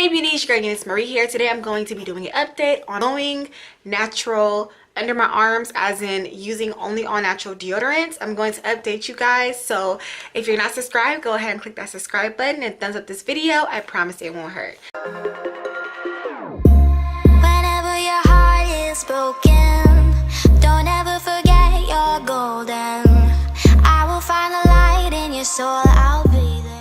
Hey beauties, your girl Euniycemari here. Today I'm going to be doing an update on going natural under my arms, as in using only all natural deodorants. I'm going to update you guys, so if you're not subscribed, go ahead and click that subscribe button and thumbs up this video. I promise it won't hurt. Whenever your heart is broken, don't ever forget you're golden. I will find the light in your soul, I'll be there.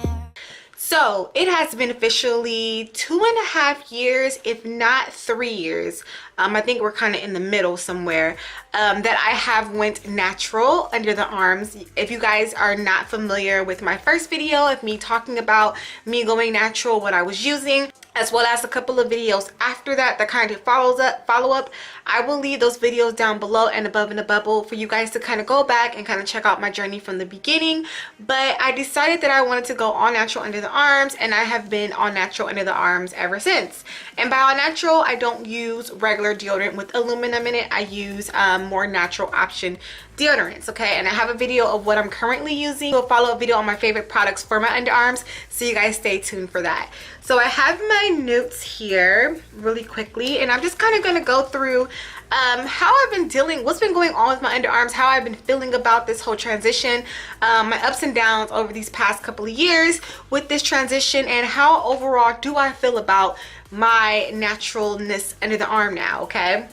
So it has been officially 2.5 years, if not 3 years. I think we're kind of in the middle somewhere, that I have went natural under the arms. If you guys are not familiar with my first video of me talking about me going natural, what I was using, as well as a couple of videos after that kind of follow up, I will leave those videos down below and above in the bubble for you guys to kind of go back and kind of check out my journey from the beginning. But I decided that I wanted to go all natural under the arms, and I have been all natural under the arms ever since. And by all natural, I don't use regular deodorant with aluminum in it. I use more natural option deodorants, okay? And I have a video of what I'm currently using. A follow-up video on my favorite products for my underarms, so you guys stay tuned for that. So I have my notes here really quickly, and I'm just kind of going to go through how I've been dealing, what's been going on with my underarms, how I've been feeling about this whole transition, my ups and downs over these past couple of years with this transition, and how overall do I feel about my naturalness under the arm now, okay?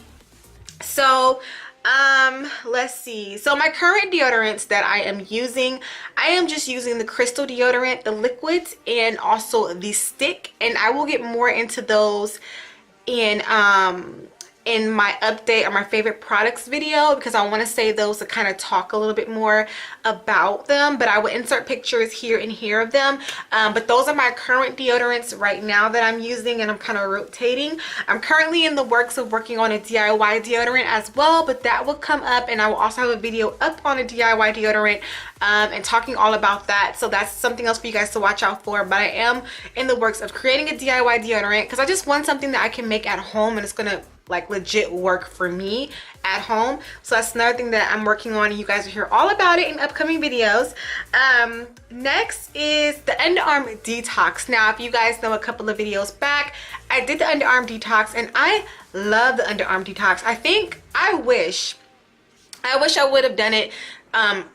So let's see. So my current deodorants that I am using, I am just using the crystal deodorant, the liquids, and also the stick, and I will get more into those in my update on my favorite products video, because I want to save those to kind of talk a little bit more about them. But I will insert pictures here and here of them, but those are my current deodorants right now that I'm using, and I'm kind of rotating. I'm currently in the works of working on a DIY deodorant as well, but that will come up, and I will also have a video up on a DIY deodorant and talking all about that. So that's something else for you guys to watch out for. But I am in the works of creating a DIY deodorant because I just want something that I can make at home, and it's gonna like legit work for me at home. So that's another thing that I'm working on, and you guys will hear all about it in upcoming videos. Next is the underarm detox. Now, if you guys know, a couple of videos back I did the underarm detox, and I love the underarm detox. I wish I would have done it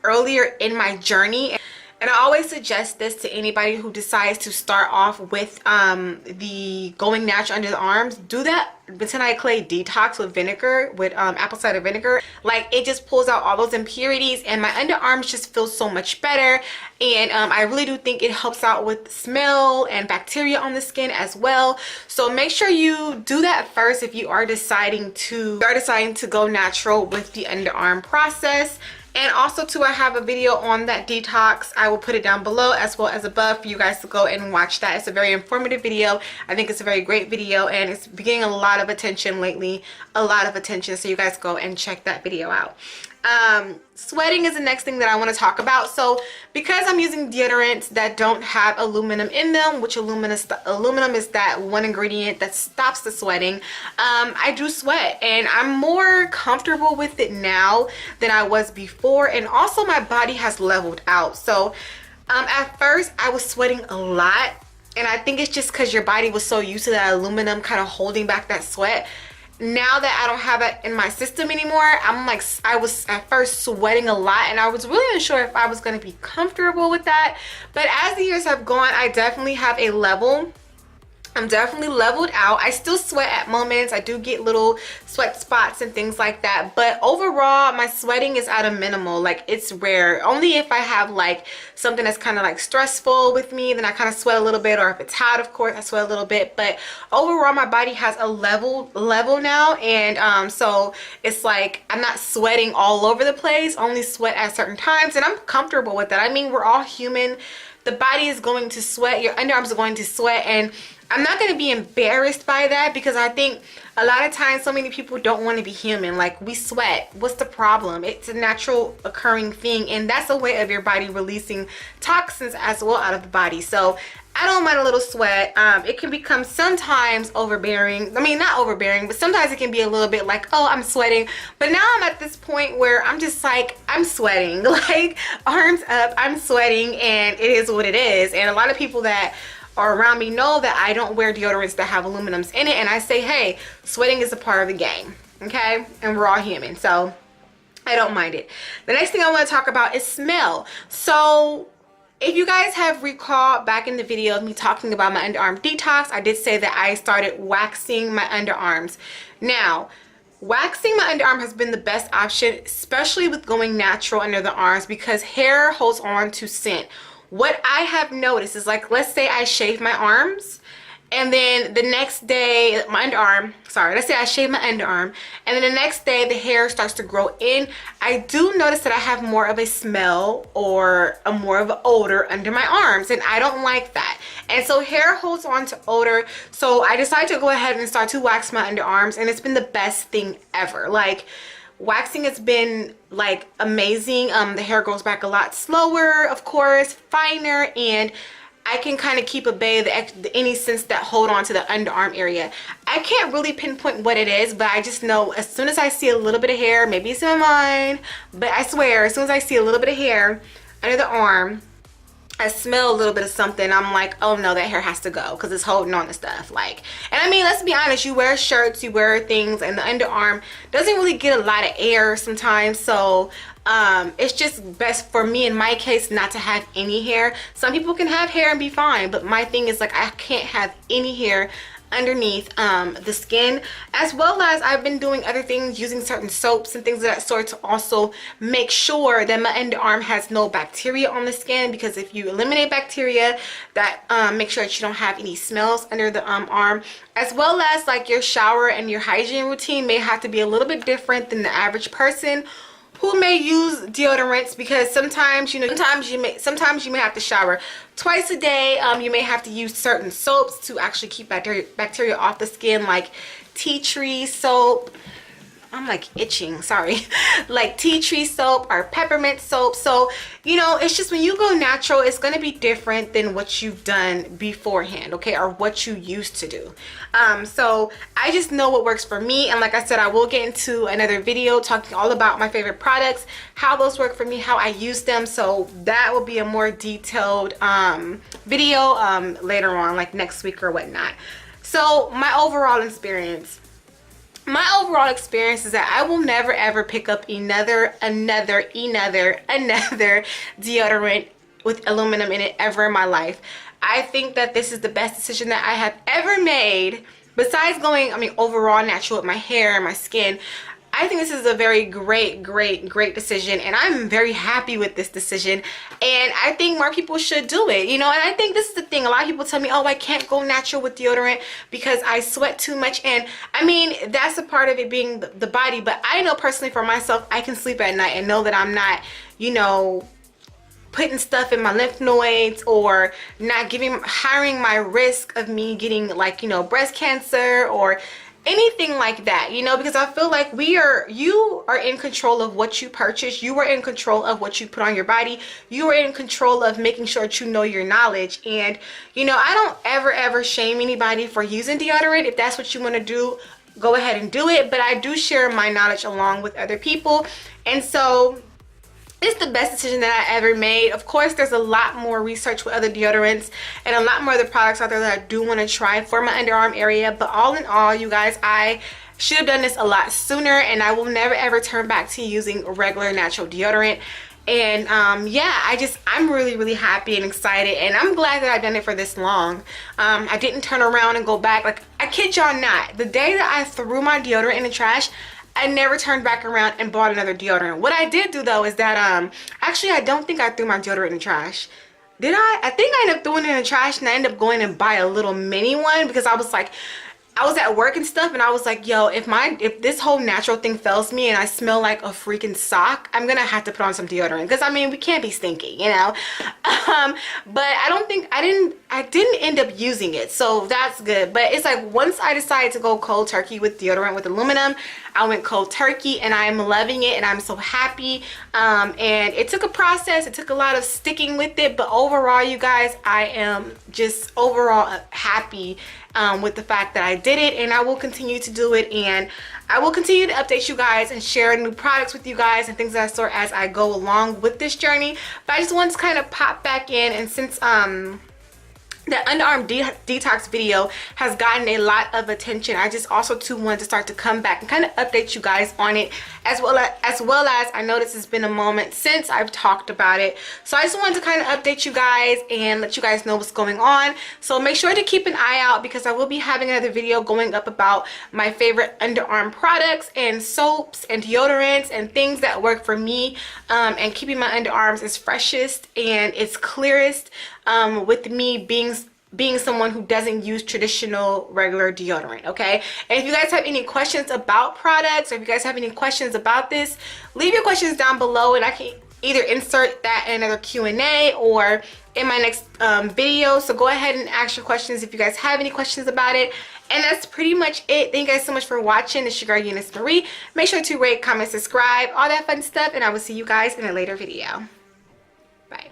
earlier in my journey. And I always suggest this to anybody who decides to start off with the going natural under the arms. Do that bentonite clay detox with vinegar, with apple cider vinegar. Like, it just pulls out all those impurities, and my underarms just feel so much better. And I really do think it helps out with smell and bacteria on the skin as well. So make sure you do that first if you are deciding to go natural with the underarm process. And also too, I have a video on that detox. I will put it down below as well as above for you guys to go and watch that. It's a very informative video. I think it's a very great video, and it's been getting a lot of attention lately, a lot of attention. So you guys go and check that video out. Sweating is the next thing that I want to talk about. So because I'm using deodorants that don't have aluminum in them, which aluminum is that one ingredient that stops the sweating, I do sweat, and I'm more comfortable with it now than I was before. And also my body has leveled out. So at first I was sweating a lot, and I think it's just because your body was so used to that aluminum kind of holding back that sweat. Now that I don't have it in my system anymore, I'm like, I was at first sweating a lot, and I was really unsure if I was going to be comfortable with that. But as the years have gone, I definitely have a level. I'm definitely leveled out. I still sweat at moments. I do get little sweat spots and things like that, but overall my sweating is at a minimal. Like, it's rare. Only if I have like something that's kind of like stressful with me, then I kind of sweat a little bit, or if it's hot, of course I sweat a little bit. But overall my body has a level now, and so it's like I'm not sweating all over the place, only sweat at certain times, and I'm comfortable with that. I mean, we're all human. The body is going to sweat, your underarms are going to sweat, and I'm not going to be embarrassed by that, because I think a lot of times so many people don't want to be human. Like, we sweat. What's the problem? It's a natural occurring thing, and that's a way of your body releasing toxins as well out of the body. So I don't mind a little sweat. It can become sometimes overbearing. I mean, not overbearing, but sometimes it can be a little bit like, oh, I'm sweating. But now I'm at this point where I'm just like, I'm sweating. Like, arms up, I'm sweating, and it is what it is. And a lot of people that or around me know that I don't wear deodorants that have aluminums in it, and I say, hey, sweating is a part of the game, okay? And we're all human, so I don't mind it. The next thing I want to talk about is smell. So if you guys have recalled back in the video of me talking about my underarm detox, I did say that I started waxing my underarms. Now, waxing my underarm has been the best option, especially with going natural under the arms, because hair holds on to scent. What I have noticed is, like, let's say I shave my arms, and then the next day, my underarm, sorry, let's say I shave my underarm, and then the next day the hair starts to grow in. I do notice that I have more of a smell or a more of an odor under my arms, and I don't like that. And so hair holds on to odor, so I decided to go ahead and start to wax my underarms, and it's been the best thing ever. Like, waxing has been like amazing. The hair grows back a lot slower, of course, finer, and I can kind of keep at bay any scents that hold on to the underarm area. I can't really pinpoint what it is, but I just know as soon as I see a little bit of hair, maybe it's in my mind, but I swear, as soon as I see a little bit of hair under the arm, I smell a little bit of something, I'm like, oh no, that hair has to go, because it's holding on to stuff. Like, and I mean, let's be honest, you wear shirts, you wear things, and the underarm doesn't really get a lot of air sometimes, so it's just best for me in my case not to have any hair. Some people can have hair and be fine, but my thing is, like, I can't have any hair underneath the skin, as well as I've been doing other things, using certain soaps and things of that sort to also make sure that my underarm has no bacteria on the skin, because if you eliminate bacteria, that make sure that you don't have any smells under the arm, as well as, like, your shower and your hygiene routine may have to be a little bit different than the average person who may use deodorants, because sometimes, you know, sometimes you may have to shower twice a day. You may have to use certain soaps to actually keep bacteria off the skin, like tea tree soap. I'm like itching, sorry. Like tea tree soap or peppermint soap. So, you know, it's just when you go natural, it's going to be different than what you've done beforehand, okay, or what you used to do. So I just know what works for me, and like I said, I will get into another video talking all about my favorite products, how those work for me, how I use them. So that will be a more detailed video later on, like next week or whatnot. So my overall experience is that I will never ever pick up another deodorant with aluminum in it ever in my life. I think that this is the best decision that I have ever made, besides going, I mean, overall natural with my hair and my skin. I think this is a very great decision, and I'm very happy with this decision, and I think more people should do it, you know. And I think this is the thing, a lot of people tell me, oh, I can't go natural with deodorant because I sweat too much, and I mean, that's a part of it being the body, but I know personally for myself, I can sleep at night and know that I'm not, you know, putting stuff in my lymph nodes, or not hiring my risk of me getting, like, you know, breast cancer or anything like that, you know, because I feel like you are in control of what you purchase, you are in control of what you put on your body, you are in control of making sure that you know your knowledge. And, you know, I don't ever shame anybody for using deodorant. If that's what you want to do, go ahead and do it, but I do share my knowledge along with other people, and so it's the best decision that I ever made. Of course, there's a lot more research with other deodorants and a lot more other products out there that I do want to try for my underarm area, but all in all, you guys, I should have done this a lot sooner, and I will never ever turn back to using regular natural deodorant. And yeah, I'm really happy and excited, and I'm glad that I've done it for this long. I didn't turn around and go back. Like, I kid y'all not, the day that I threw my deodorant in the trash, I never turned back around and bought another deodorant. What I did do though is that actually, I don't think I threw my deodorant in the trash. Did I? I think I ended up throwing it in the trash, and I ended up going and buy a little mini one, because I was like, I was at work and stuff, and I was like, yo, if this whole natural thing fails me and I smell like a freaking sock, I'm gonna have to put on some deodorant, because I mean, we can't be stinky, you know. But I didn't end up using it, so that's good. But it's like, once I decided to go cold turkey with deodorant with aluminum, I went cold turkey, and I'm loving it, and I'm so happy. And it took a process, it took a lot of sticking with it, but overall, you guys, I am just overall happy with the fact that I did it, and I will continue to do it, and I will continue to update you guys and share new products with you guys and things of that sort as I go along with this journey. But I just wanted to kind of pop back in, and since that underarm detox video has gotten a lot of attention. I just also too wanted to start to come back and kind of update you guys on it, as well as I noticed it's been a moment since I've talked about it. So I just wanted to kind of update you guys and let you guys know what's going on. So make sure to keep an eye out, because I will be having another video going up about my favorite underarm products and soaps and deodorants and things that work for me, and keeping my underarms as freshest and its clearest, with me being someone who doesn't use traditional regular deodorant. Okay, and if you guys have any questions about products, or if you guys have any questions about this, leave your questions down below and I can either insert that in another Q&A or in my next video. So go ahead and ask your questions if you guys have any questions about it. And that's pretty much it. Thank you guys so much for watching. It's your girl Euniycemari. Make sure to rate, comment, subscribe, all that fun stuff, and I will see you guys in a later video. Bye.